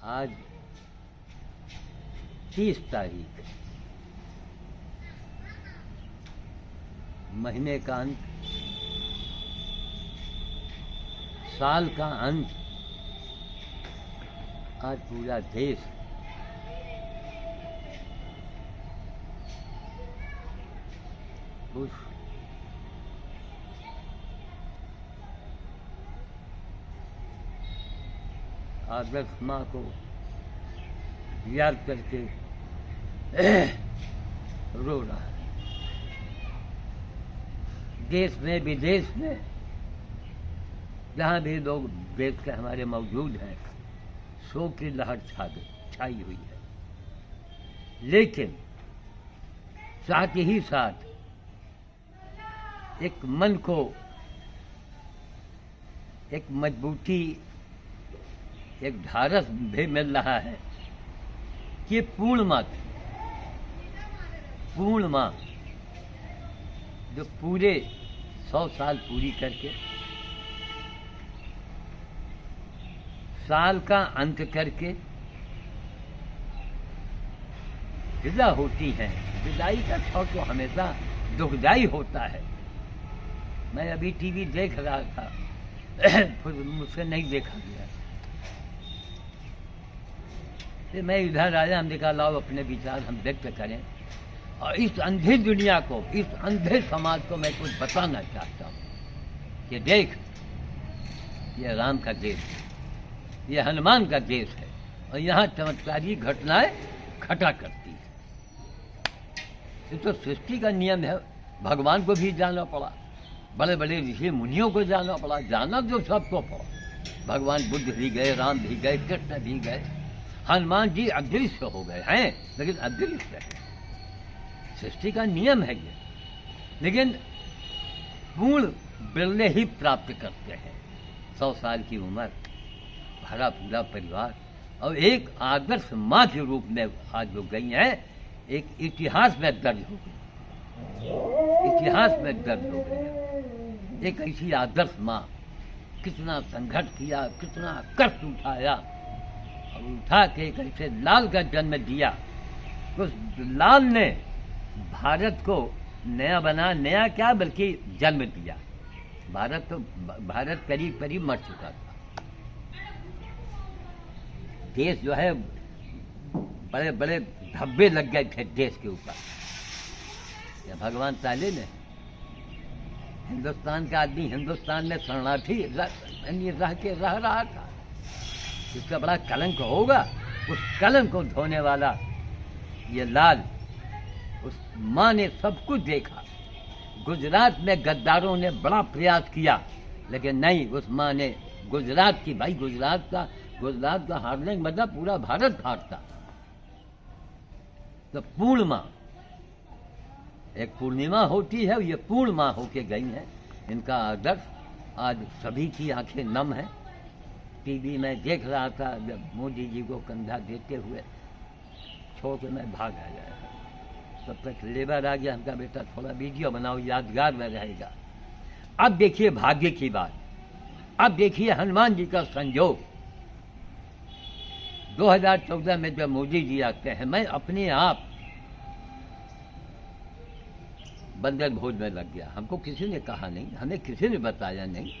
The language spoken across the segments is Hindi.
आज 30 तारीख, महीने का अंत, साल का अंत। आज पूरा देश उस आदर्श माँ को याद करके रो रहा है। देश में विदेश में जहाँ भी लोग देश के हमारे मौजूद हैं, शोक की लहर छाई हुई है। लेकिन साथ ही साथ एक मन को एक मजबूती, एक ढारस भी मिल रहा है कि पूर्णिमा जो पूरे 100 साल पूरी करके साल का अंत करके विदा होती हैं। विदाई का क्षण तो हमेशा दुखदाई होता है। मैं अभी टीवी देख रहा था, फिर मुझसे नहीं देखा गया, फिर मैं इधर आया। हमने कहा लाओ अपने विचार हम व्यक्त करें और इस अंधे दुनिया को, इस अंधे समाज को मैं कुछ बताना चाहता हूँ कि देख, ये राम का देश है, ये हनुमान का देश है और यहाँ चमत्कारी घटनाएं घटा करती है। ये तो सृष्टि का नियम है। भगवान को भी जाना पड़ा, बड़े बड़े ऋषि मुनियों को जाना पड़ा, जाना जो सबको पड़ा। भगवान बुद्ध भी गए, राम भी गए, कृष्ण भी गए, हनुमान जी अदृश्य हो गए हैं, लेकिन अदृश्य है, सृष्टि का नियम है ये। लेकिन पूर्ण बिरले ही प्राप्त करते हैं। 100 साल की उम्र, भरा पूरा परिवार और एक आदर्श माँ के रूप में आज जो गई हैं, एक इतिहास में दर्ज हो गई, इतिहास में दर्ज हो गई। एक ऐसी आदर्श माँ, कितना संघर्ष किया, कितना कष्ट उठाया और उठा के एक ऐसे लाल का जन्म दिया। उस लाल ने भारत को नया बना, नया क्या बल्कि जन्म दिया। भारत करीब करीब मर चुका था। देश जो है, बड़े बड़े धब्बे लग गए थे देश के ऊपर। या भगवान ताले ने, हिंदुस्तान का आदमी हिंदुस्तान में शरणार्थी रह के रह रहा था। इसका बड़ा कलंक होगा। उस कलंक को धोने वाला ये लाल, उस माँ ने सब कुछ देखा। गुजरात में गद्दारों ने बड़ा प्रयास किया, लेकिन नहीं, उस माँ ने गुजरात की, भाई गुजरात का हारने का मतलब पूरा भारत हारता। तो पूर्णिमा, एक पूर्णिमा होती है, ये पूर्णिमा होके गई है। इनका आदर्श आज सभी की आंखें नम है। टीवी में देख रहा था, जब मोदी जी को कंधा देते हुए छोड़ के मैं भाग आया। तब तक लेबर आ गया, हमका बेटा थोड़ा वीडियो बनाओ, यादगार में रहेगा। अब देखिए भाग्य की बात, अब देखिए हनुमान जी का संयोग। 2014 में जब मोदी जी आते हैं, मैं अपने आप बंदर भोज में लग गया। हमको किसी ने कहा नहीं, हमें किसी ने बताया नहीं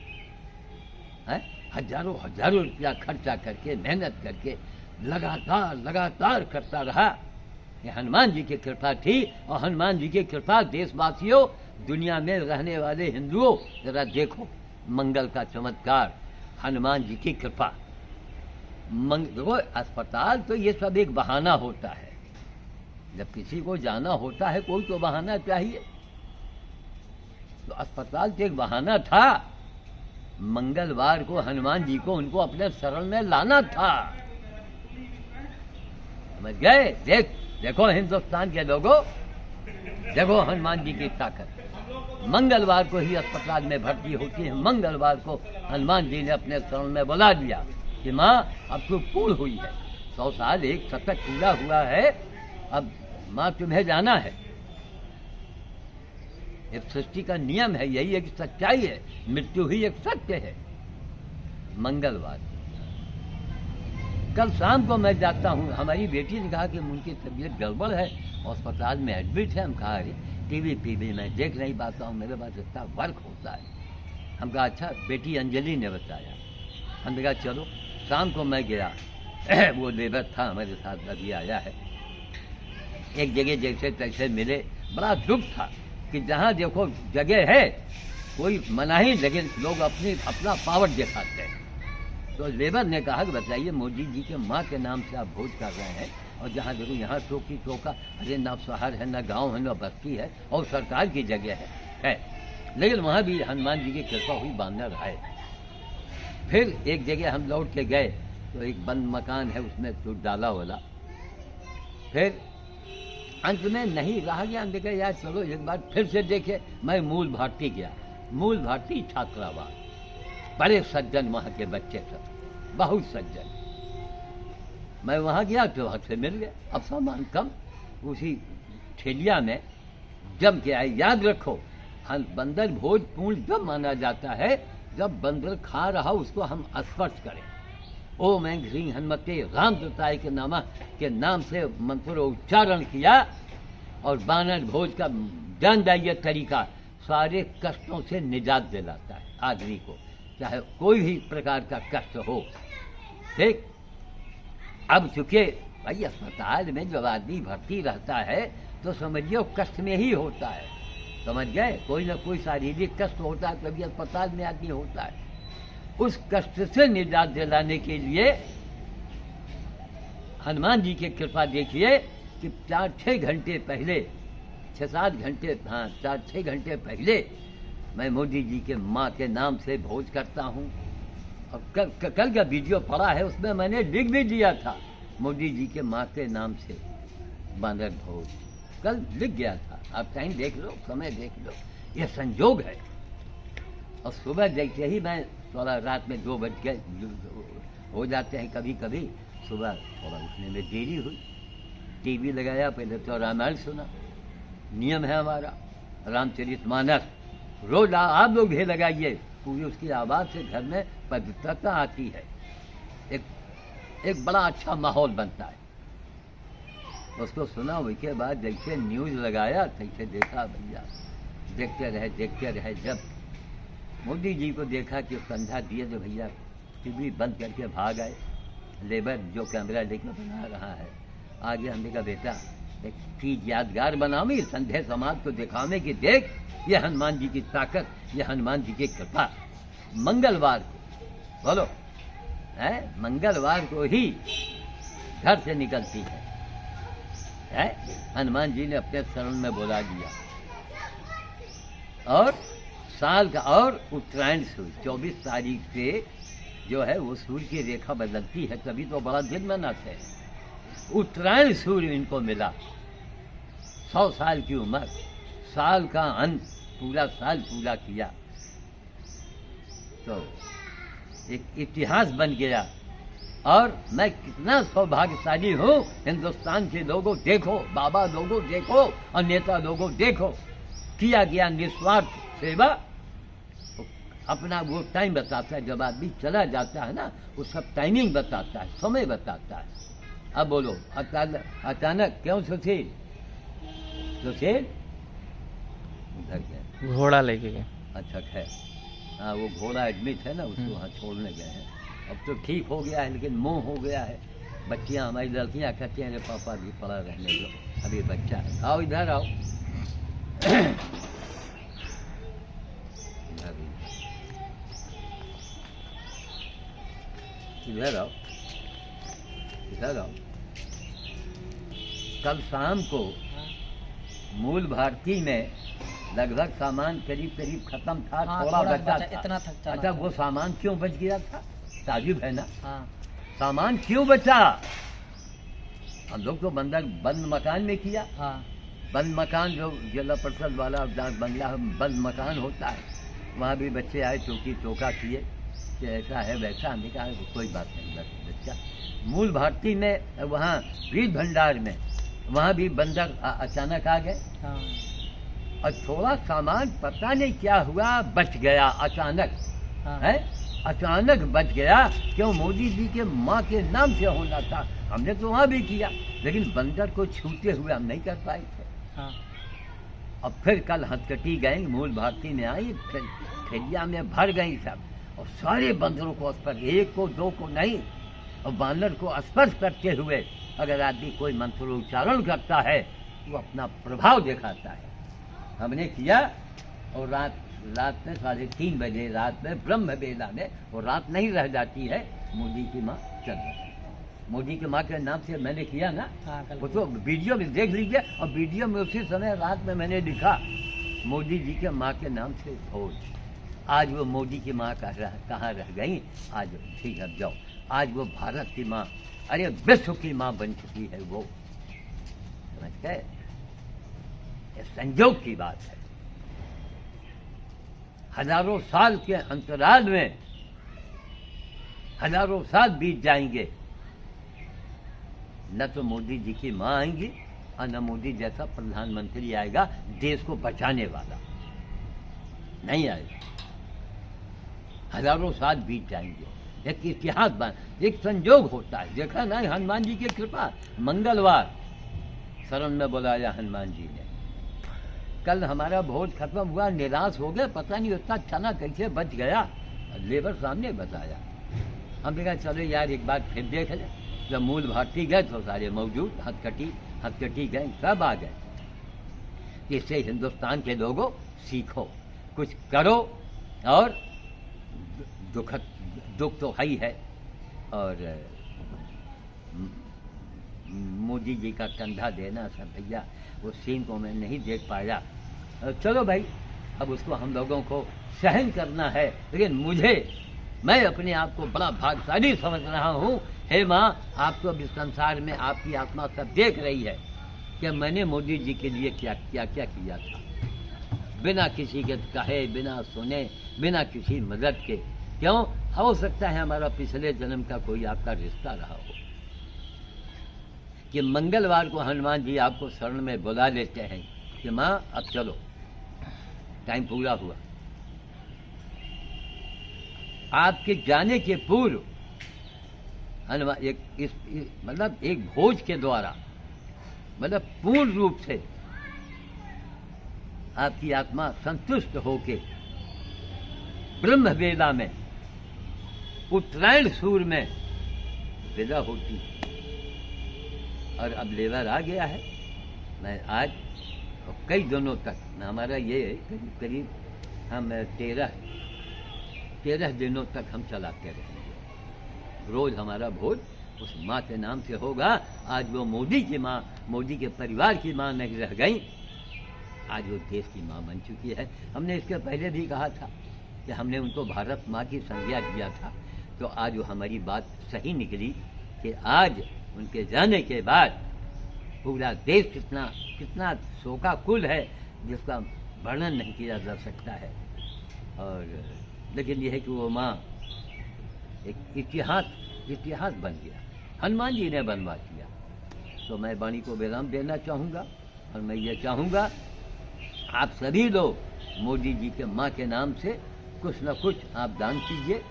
है। हजारों रुपया खर्चा करके, मेहनत करके लगातार करता रहा। ये हनुमान जी की कृपा थी। और हनुमान जी की कृपा, देशवासियों, दुनिया में रहने वाले हिंदुओं, जरा देखो मंगल का चमत्कार, हनुमान जी की कृपा। देखो, अस्पताल तो ये सब एक बहाना होता है। जब किसी को जाना होता है, कोई तो बहाना चाहिए। तो अस्पताल तो एक बहाना था। मंगलवार को हनुमान जी को उनको अपने शरण में लाना था। समझ गए? देखो हिंदुस्तान के लोगों, देखो हनुमान जी की ताकत। मंगलवार को ही अस्पताल में भर्ती होती है। मंगलवार को हनुमान जी ने अपने शरण में बुला दिया कि माँ अब तो पूर्ण हुई है, 100 साल एक शतक पूरा हुआ है, अब माँ तुम्हें जाना है। एक सृष्टि का नियम है, यही एक सच्चाई है, मृत्यु ही एक सत्य है। मंगलवार कल शाम को मैं जाता हूँ, हमारी बेटी ने कहा कि उनकी तबीयत गड़बड़ है, अस्पताल में एडमिट है। हम कहा अरे टीवी में देख नहीं पाता हूँ, मेरे पास इतना वर्क होता है। हम कहा अच्छा, बेटी अंजलि ने बताया। हमने कहा चलो। शाम को मैं गया, वो लेबर था हमारे साथ, अभी आया है। एक जगह जैसे तैसे मिले, बड़ा दुख था कि जहाँ देखो जगह है, कोई मना ही, लेकिन लोग अपना पावर दिखाते हैं। तो लेबर ने कहा कि बताइए मोदी जी के माँ के नाम से आप भोज कर रहे हैं, और जहाँ देखो यहाँ चौकी चौका, अरे ना शहर है, ना गांव है, ना बस्ती है, और सरकार की जगह है। लेकिन वहाँ भी हनुमान जी की कृपा हुई, बांधर आए। फिर एक जगह हम लौट के गए तो एक बंद मकान है, उसमें तो डाला वाला। फिर अंत में नहीं रहा गया, हम देखे यार चलो एक बार फिर से देखे। मैं मूल भारती गया, मूल भारती छात्रावास, बड़े सज्जन वहाँ के बच्चे सब, बहुत सज्जन। मैं वहाँ गया तो वहाँ से मिल गया। अब सामान कम, उसी ठेलिया में जम के आए। याद रखो, बंदर भोज पूर्ण जब माना जाता है जब बंदर खा रहा उसको हम स्पर्श करें। ओम ऐं ह्रीं हनुमते रामदूताय के नाम से मंत्र उच्चारण किया, और बानर भोज का जानदायी तरीका सारे कष्टों से निजात दिलाता है आदमी को, चाहे कोई भी प्रकार का कष्ट हो। ठीक, अब चूंकि भाई अस्पताल में जब आदमी भर्ती रहता है तो समझिए कष्ट में ही होता है, समझ गए। कोई ना कोई शारीरिक कष्ट होता है तभी अस्पताल में आदमी होता है। उस कष्ट से निजात दिलाने के लिए हनुमान जी की कृपा देखिए कि 4-6 घंटे पहले, 6-7 घंटे, हाँ 4-6 घंटे पहले मैं मोदी जी के माँ के नाम से भोज करता हूँ। और कल का वीडियो पड़ा है, उसमें मैंने लिख भी दिया था मोदी जी के माँ के नाम से बांदर भोज, कल लिख गया था। आप टाइम देख लो, समय देख लो, ये संजोग है। और सुबह देखते ही मैं थोड़ा, रात में 2 बज के हो जाते हैं कभी कभी, सुबह थोड़ा उठने में देरी हुई, टीवी लगाया, पहले तो रामायण सुना। नियम है हमारा रामचरितमानस, रोज आप लोग भी लगाइए, पूरी उसकी आवाज़ से घर में पवित्रता आती है, एक बड़ा अच्छा माहौल बनता है। उसको सुना, उसके बाद जैसे न्यूज़ लगाया तैसे देखा, भैया देखते रहे। जब मोदी जी को देखा कि कंधा दिए तो भैया टीवी बंद करके भाग आए। लेबर जो कैमरा लेकर बना रहा है, आगे हमने कहा बेटा एक चीज यादगार बनाओ, संध्या समाज को दिखाने की, देख ये हनुमान जी की ताकत, ये हनुमान जी की कृपा। मंगलवार को बोलो है, मंगलवार को ही घर से निकलती है, हनुमान जी ने अपने शरण में बुला दिया। और साल का, और उत्तरायण सूर्य 24 तारीख से जो है वो सूर्य की रेखा बदलती है, तभी तो बड़ा दिन मनाते हैं। उत्तरायण सूर्य इनको मिला, 100 साल की उम्र, साल का अंत, पूरा साल पूरा किया, तो एक इतिहास बन गया। और मैं कितना सौभाग्यशाली हूँ, हिंदुस्तान के लोगों देखो, बाबा लोगों देखो, और नेता लोगों देखो, किया गया निस्वार्थ सेवा। अपना वो टाइम बताता है, जब आदमी चला जाता है ना, वो सब टाइमिंग बताता है, समय बताता है। अब बोलो अचानक क्यों सुशील उधर गए, घोड़ा लेके गए। अच्छा खैर, हाँ वो घोड़ा एडमिट है ना, उसको वहाँ छोड़ने गए हैं। अब तो ठीक हो गया है, लेकिन मोह हो गया है। बच्चियाँ, हमारी लड़कियाँ कहती हैं अरे पापा भी पड़ा रहने दो, अभी बच्चा है, आओ इधर आओ। इधर आओ, इधर आओ। कल शाम को मूल भारती में लगभग सामान करीब खत्म था, थोड़ा बचा था। इतना थक अच्छा, वो सामान क्यों बच गया था? ताजुब है ना, हाँ। सामान क्यों बचा? हम लोग तो बंद मकान में किया, हाँ। बंद मकान जो जिला परिषद वाला डाक बंगला बंद मकान होता है, वहाँ भी बच्चे आए, चौकी चौका किए कि ऐसा है वैसा। हमने कहा कोई बात नहीं, बच्चा। मूल भारती में वहाँ वीर भंडार में, वहाँ भी बंदर अचानक आ गए, हाँ। और थोड़ा सामान पता नहीं क्या हुआ बच गया अचानक, हाँ। है। अचानक बच गया। क्यों? मोदी जी के माँ के नाम से होना था। हमने तो वहाँ भी किया, लेकिन बंदर को छूते हुए हम नहीं कर पाए थे। हाँ। अब फिर कल हथकटी गई, मूल भारती में आई, फिर थैलिया में भर गई सब, और सारे बंदरों को स्पर्श, एक को दो को नहीं, और बानर को स्पर्श करते हुए अगर आदमी कोई मंत्रोच्चारण करता है वो अपना प्रभाव दिखाता है। हमने किया, और रात में 3:30 बजे रात में ब्रह्म बेला में, और रात नहीं रह जाती है, मोदी की माँ चल रही। मोदी की माँ के नाम से मैंने किया ना। हाँ, वो तो वीडियो में देख लीजिए, और वीडियो में उसी समय रात में मैंने लिखा मोदी जी के माँ के नाम से भोज। आज वो मोदी की माँ कहाँ रह गई? आज ठीक है जाओ, आज वो भारत की माँ, अरे विश्व की माँ बन चुकी है वो। समझ गए? ये संयोग की बात है। हजारों साल के अंतराल में हजारों साल बीत जाएंगे, न तो मोदी जी की माँ आएंगी और न मोदी जैसा प्रधानमंत्री आएगा देश को बचाने वाला, नहीं आएगा। हजारों साल बीत जाएंगे। एक इतिहास बन, एक संयोग होता है। देखा ना हनुमान जी की कृपा, मंगलवार शरण में बुलाया हनुमान जी ने। कल हमारा भोज खत्म हुआ, निराश हो गए, पता नहीं उतना चना कैसे बच गया। लेबर सामने बताया, हमने कहा चलो यार एक बार फिर देख ले। जब मूल भारती गए तो सारे मौजूद, हथकटी गए, सब आ गए। इससे हिंदुस्तान के लोगों सीखो, कुछ करो, और दुख तो है ही है। और मोदी जी का कंधा देना सब भैया, वो सीन को मैं नहीं देख पाया। चलो भाई, अब उसको हम लोगों को सहन करना है। लेकिन मैं अपने आप को बड़ा भाग्यशाली समझ रहा हूँ। हे माँ, आप तो अभी संसार में आपकी आत्मा सब देख रही है कि मैंने मोदी जी के लिए क्या किया था, बिना किसी के कहे, बिना सुने, बिना किसी मदद के। क्यों? हो सकता है हमारा पिछले जन्म का कोई आपका रिश्ता रहा हो, कि मंगलवार को हनुमान जी आपको शरण में बुला लेते हैं कि माँ अब चलो, टाइम पूरा हुआ। आपके जाने के पूर्व हनुमान मतलब एक भोज के द्वारा, मतलब पूर्ण रूप से आपकी आत्मा संतुष्ट होके ब्रह्म वेला में, उत्तरायण सूर में विदा होती। और अब लेबर आ गया है। मैं आज कई दिनों तक हमारा ये करीब हम 13 दिनों तक हम चलाते रहेंगे। रोज हमारा भोज उस माँ के नाम से होगा। आज वो मोदी की माँ, मोदी के परिवार की माँ नहीं रह गई, आज वो देश की माँ बन चुकी है। हमने इसके पहले भी कहा था कि हमने उनको भारत माँ की संज्ञा दिया था, तो आज वो हमारी बात सही निकली कि आज उनके जाने के बाद पूरा देश कितना शोकाकुल है, जिसका वर्णन नहीं किया जा सकता है। और लेकिन यह है कि वो माँ एक इतिहास बन गया, हनुमान जी ने बनवा दिया। तो मैं वाणी को विराम देना चाहूँगा, और मैं ये चाहूँगा आप सभी लोग मोदी जी के माँ के नाम से कुछ न कुछ आप दान कीजिए।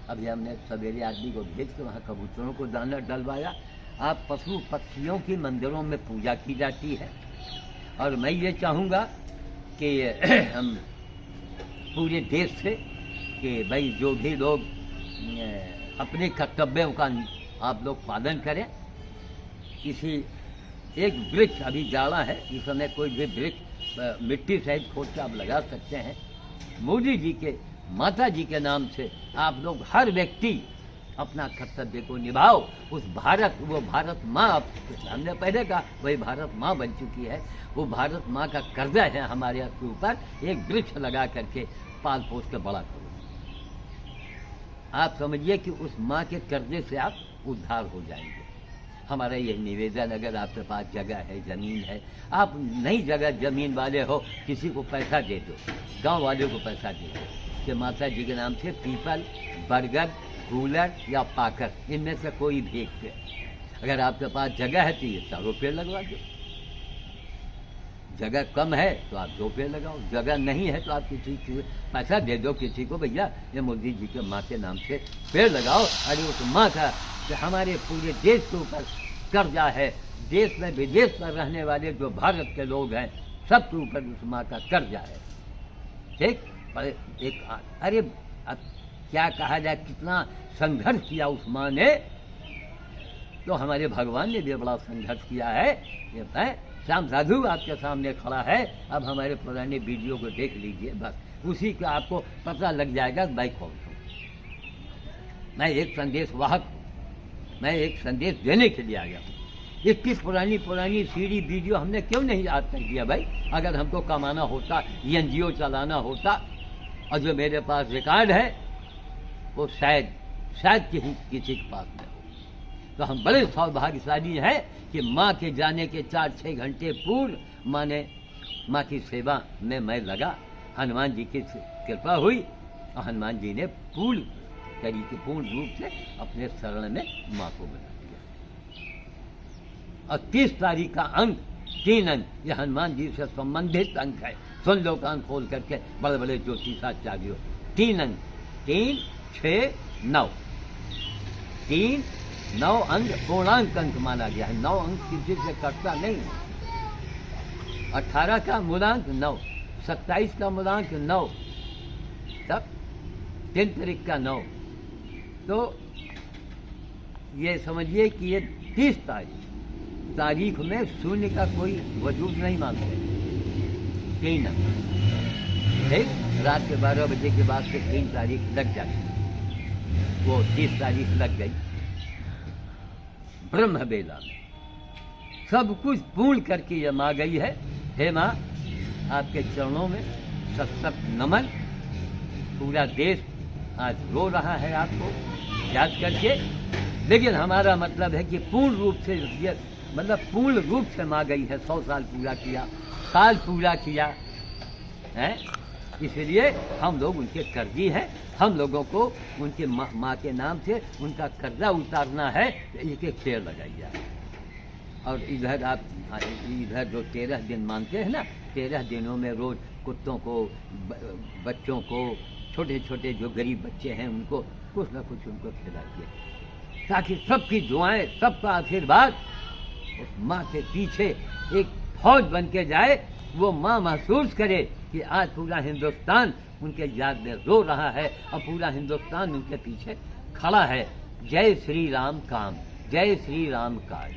अभी हमने सवेरे आदमी को भेज के वहाँ कबूतरों को दाना डलवाया। आप पशु पक्षियों की मंदिरों में पूजा की जाती है। और मैं ये चाहूँगा कि हम पूरे देश से कि भाई जो भी लोग अपने कर्तव्यों का आप लोग पालन करें। इसी एक वृक्ष अभी जाड़ा है, इस समय कोई भी वृक्ष मिट्टी सहित खोद के आप लगा सकते हैं। मोदी जी के, माता जी के नाम से आप लोग हर व्यक्ति अपना कर्तव्य को निभाओ। वो भारत माँ, हमने पहले कहा वही भारत माँ बन चुकी है। वो भारत माँ का कर्जा है हमारे के ऊपर, एक वृक्ष लगा करके पाल पोस के बड़ा करो। आप समझिए कि उस माँ के कर्जे से आप उद्धार हो जाएंगे। हमारा यह निवेदन, अगर आपके पास जगह है, ज़मीन है, आप नई जगह ज़मीन वाले हो, किसी को पैसा दे दो, गांव वाले को पैसा दे दो कि माता जी के नाम से पीपल, बरगद, कूलर या पाकर, इनमें से कोई भी एक। अगर आपके पास जगह है तो ये चारों पेड़ लगवा दो। जगह कम है तो आप 2 पेड़ लगाओ, जगह नहीं है तो आप किसी को पैसा दे दो, किसी को भैया ये मोदी जी के माँ के नाम से पेड़ लगाओ। अरे उस माँ का कि हमारे पूरे देश के ऊपर कर्जा है, देश में विदेश में रहने वाले जो भारत के लोग हैं सबके ऊपर उस माँ का कर्जा है। ठीक, पर एक अरे अब क्या कहा जाए, कितना संघर्ष किया उस माँ ने, तो हमारे भगवान ने भी बड़ा संघर्ष किया है। ये है श्याम साधु आपके सामने खड़ा है, अब हमारे पुराने वीडियो को देख लीजिए, बस उसी का आपको पता लग जाएगा मैं कौन हूँ। मैं एक संदेश वाहक हूँ, मैं एक संदेश देने के लिए आया हूँ। इतनी पुरानी पुरानी सीडी वीडियो हमने क्यों नहीं याद कर दिया भाई? अगर हमको कमाना होता, NGO चलाना होता, और जो मेरे पास रिकॉर्ड है वो शायद किसी के पास में हो, तो हम बड़े सौभाग्यशाली हैं कि माँ के जाने के 4-6 घंटे पूर्व माँ की सेवा में मैं लगा। हनुमान जी की कृपा हुई और हनुमान जी ने पूर्ण रूप से अपने शरण में माँ को बना दिया। और 30 तारीख का अंक 3 अंक, यह हनुमान जी से संबंधित अंक है। सुन लो कान खोल करके बड़े बड़े ज्योतिषाचार्यों, 3 अंक, 3, 6, 9, 3, 9 अंक पूर्णांक अंक माना गया है। 9 अंक किसी से कटता नहीं। 18 का मूलांक 9, 27 का मूलांक 9, तब 3 तारीख का 9, तो ये समझिए कि ये 30 तारीख में शून्य का कोई वजूद नहीं मानते। 3 अंक, ठीक, रात के 12 बजे के बाद से 3 तारीख लग जाती, वो 30 तारीख लग गई। ब्रह्म बेला में सब कुछ पूर्ण करके ये माँ गई है। हे माँ, आपके चरणों में सत नमन। पूरा देश आज रो रहा है आपको याद करके, लेकिन हमारा मतलब है कि पूर्ण रूप से ये पूर्ण रूप से माँ गई है। 100 साल पूरा किया, साल पूरा किया है, इसलिए हम लोग उनके कर्जी हैं। हम लोगों को उनके माँ के नाम से उनका कर्जा उतारना है। एक पेड़ लगाइए। और इधर आप इधर जो 13 दिन मानते हैं ना, 13 दिनों में रोज कुत्तों को, बच्चों को, छोटे छोटे जो गरीब बच्चे हैं उनको कुछ ना कुछ उनको खिलाइए, ताकि सबकी दुआएं, सबका आशीर्वाद उस माँ के पीछे एक फौज बन के जाए। वो माँ महसूस करे कि आज पूरा हिंदुस्तान उनके याद में रो रहा है और पूरा हिंदुस्तान उनके पीछे खड़ा है। जय श्री राम काम, जय श्री राम काज।